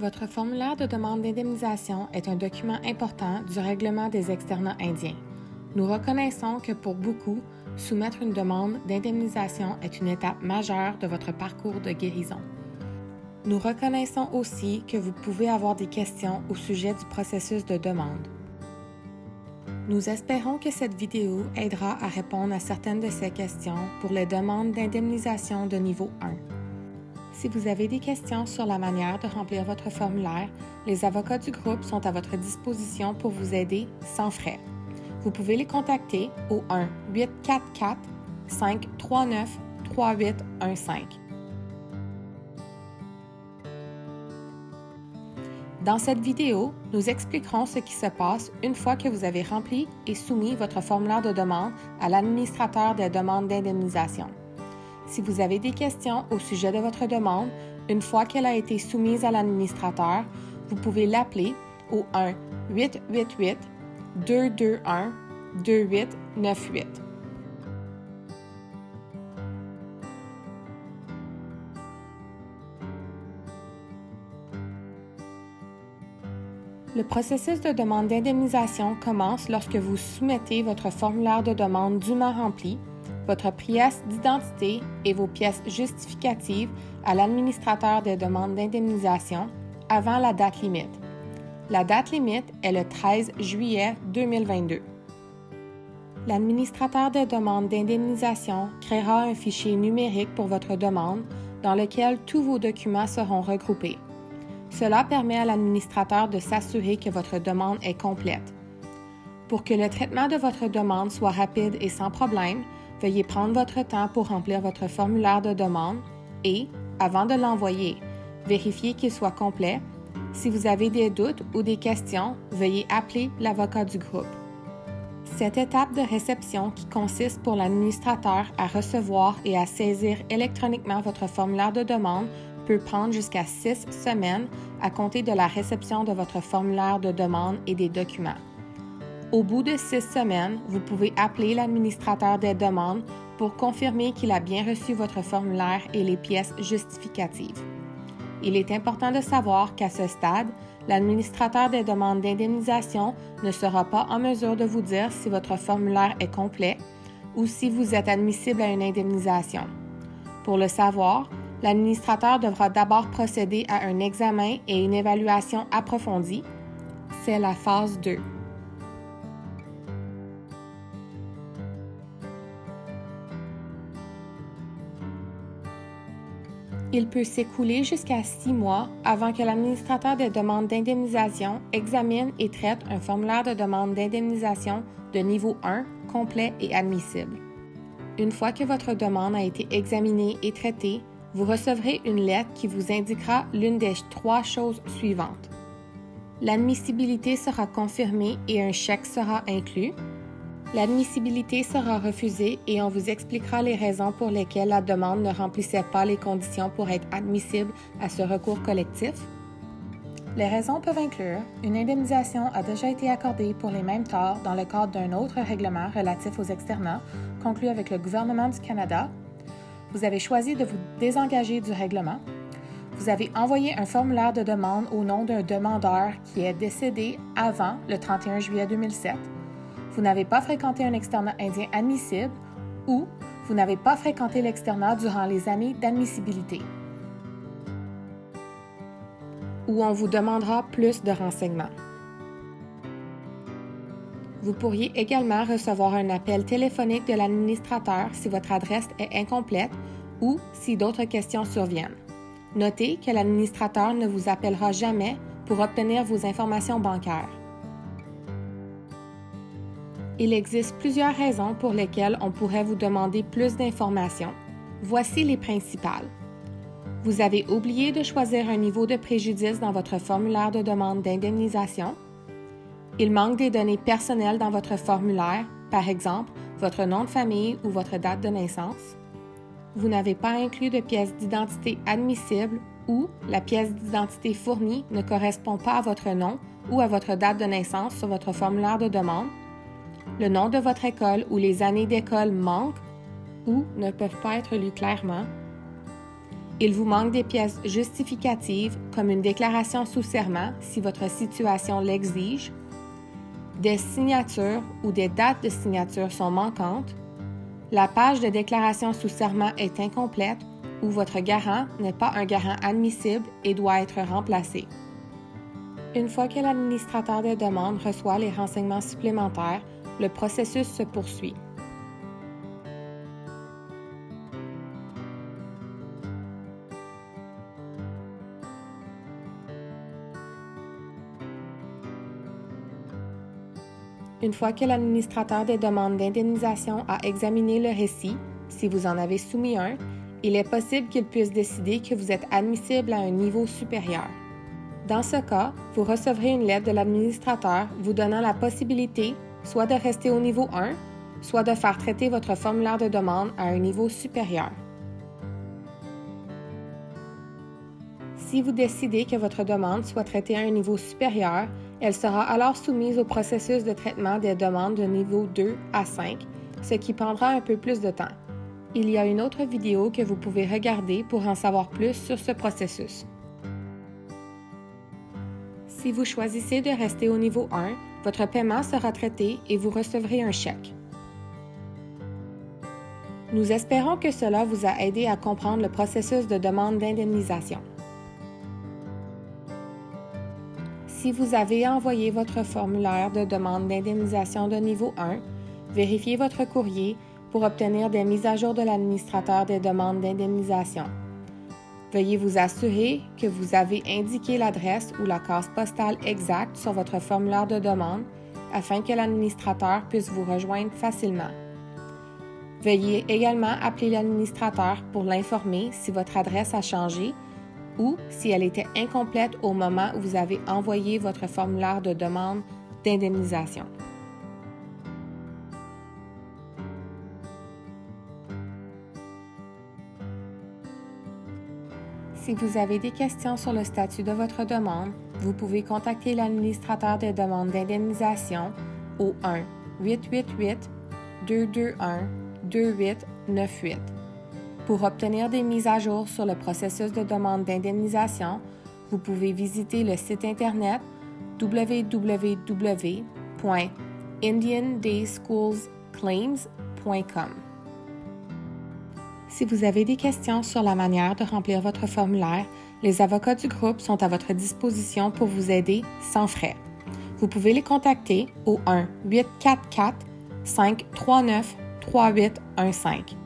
Votre formulaire de demande d'indemnisation est un document important du règlement des externats indiens. Nous reconnaissons que pour beaucoup, soumettre une demande d'indemnisation est une étape majeure de votre parcours de guérison. Nous reconnaissons aussi que vous pouvez avoir des questions au sujet du processus de demande. Nous espérons que cette vidéo aidera à répondre à certaines de ces questions pour les demandes d'indemnisation de niveau 1. Si vous avez des questions sur la manière de remplir votre formulaire, les avocats du groupe sont à votre disposition pour vous aider sans frais. Vous pouvez les contacter au 1-844-539-3815. Dans cette vidéo, nous expliquerons ce qui se passe une fois que vous avez rempli et soumis votre formulaire de demande à l'administrateur des demandes d'indemnisation. Si vous avez des questions au sujet de votre demande, une fois qu'elle a été soumise à l'administrateur, vous pouvez l'appeler au 1-888-221-2898. Le processus de demande d'indemnisation commence lorsque vous soumettez votre formulaire de demande dûment rempli, votre pièce d'identité et vos pièces justificatives à l'administrateur des demandes d'indemnisation avant la date limite. La date limite est le 13 juillet 2022. L'administrateur des demandes d'indemnisation créera un fichier numérique pour votre demande dans lequel tous vos documents seront regroupés. Cela permet à l'administrateur de s'assurer que votre demande est complète. Pour que le traitement de votre demande soit rapide et sans problème, veuillez prendre votre temps pour remplir votre formulaire de demande et, avant de l'envoyer, vérifiez qu'il soit complet. Si vous avez des doutes ou des questions, veuillez appeler l'avocat du groupe. Cette étape de réception qui consiste pour l'administrateur à recevoir et à saisir électroniquement votre formulaire de demande peut prendre jusqu'à 6 semaines à compter de la réception de votre formulaire de demande et des documents. Au bout de 6 semaines, vous pouvez appeler l'administrateur des demandes pour confirmer qu'il a bien reçu votre formulaire et les pièces justificatives. Il est important de savoir qu'à ce stade, l'administrateur des demandes d'indemnisation ne sera pas en mesure de vous dire si votre formulaire est complet ou si vous êtes admissible à une indemnisation. Pour le savoir, l'administrateur devra d'abord procéder à un examen et une évaluation approfondie. C'est la phase 2. Il peut s'écouler jusqu'à 6 mois avant que l'administrateur des demandes d'indemnisation examine et traite un formulaire de demande d'indemnisation de niveau 1 complet et admissible. Une fois que votre demande a été examinée et traitée, vous recevrez une lettre qui vous indiquera l'une des 3 choses suivantes. L'admissibilité sera confirmée et un chèque sera inclus. L'admissibilité sera refusée et on vous expliquera les raisons pour lesquelles la demande ne remplissait pas les conditions pour être admissible à ce recours collectif. Les raisons peuvent inclure une indemnisation a déjà été accordée pour les mêmes torts dans le cadre d'un autre règlement relatif aux externats conclu avec le gouvernement du Canada. Vous avez choisi de vous désengager du règlement. Vous avez envoyé un formulaire de demande au nom d'un demandeur qui est décédé avant le 31 juillet 2007. Vous n'avez pas fréquenté un externat indien admissible ou vous n'avez pas fréquenté l'externat durant les années d'admissibilité. Ou on vous demandera plus de renseignements. Vous pourriez également recevoir un appel téléphonique de l'administrateur si votre adresse est incomplète ou si d'autres questions surviennent. Notez que l'administrateur ne vous appellera jamais pour obtenir vos informations bancaires. Il existe plusieurs raisons pour lesquelles on pourrait vous demander plus d'informations. Voici les principales. Vous avez oublié de choisir un niveau de préjudice dans votre formulaire de demande d'indemnisation. Il manque des données personnelles dans votre formulaire, par exemple votre nom de famille ou votre date de naissance. Vous n'avez pas inclus de pièce d'identité admissible ou la pièce d'identité fournie ne correspond pas à votre nom ou à votre date de naissance sur votre formulaire de demande. Le nom de votre école ou les années d'école manquent ou ne peuvent pas être lus clairement. Il vous manque des pièces justificatives comme une déclaration sous serment si votre situation l'exige, des signatures ou des dates de signature sont manquantes, la page de déclaration sous serment est incomplète ou votre garant n'est pas un garant admissible et doit être remplacé. Une fois que l'administrateur des demandes reçoit les renseignements supplémentaires, le processus se poursuit. Une fois que l'administrateur des demandes d'indemnisation a examiné le récit, si vous en avez soumis un, il est possible qu'il puisse décider que vous êtes admissible à un niveau supérieur. Dans ce cas, vous recevrez une lettre de l'administrateur vous donnant la possibilité soit de rester au niveau 1, soit de faire traiter votre formulaire de demande à un niveau supérieur. Si vous décidez que votre demande soit traitée à un niveau supérieur, elle sera alors soumise au processus de traitement des demandes de niveau 2 à 5, ce qui prendra un peu plus de temps. Il y a une autre vidéo que vous pouvez regarder pour en savoir plus sur ce processus. Si vous choisissez de rester au niveau 1, votre paiement sera traité et vous recevrez un chèque. Nous espérons que cela vous a aidé à comprendre le processus de demande d'indemnisation. Si vous avez envoyé votre formulaire de demande d'indemnisation de niveau 1, vérifiez votre courrier pour obtenir des mises à jour de l'administrateur des demandes d'indemnisation. Veuillez vous assurer que vous avez indiqué l'adresse ou la case postale exacte sur votre formulaire de demande afin que l'administrateur puisse vous rejoindre facilement. Veuillez également appeler l'administrateur pour l'informer si votre adresse a changé ou si elle était incomplète au moment où vous avez envoyé votre formulaire de demande d'indemnisation. Si vous avez des questions sur le statut de votre demande, vous pouvez contacter l'administrateur des demandes d'indemnisation au 1-888-221-2898. Pour obtenir des mises à jour sur le processus de demande d'indemnisation, vous pouvez visiter le site internet www.indiandayschoolsclaims.com. Si vous avez des questions sur la manière de remplir votre formulaire, les avocats du groupe sont à votre disposition pour vous aider sans frais. Vous pouvez les contacter au 1-844-539-3815.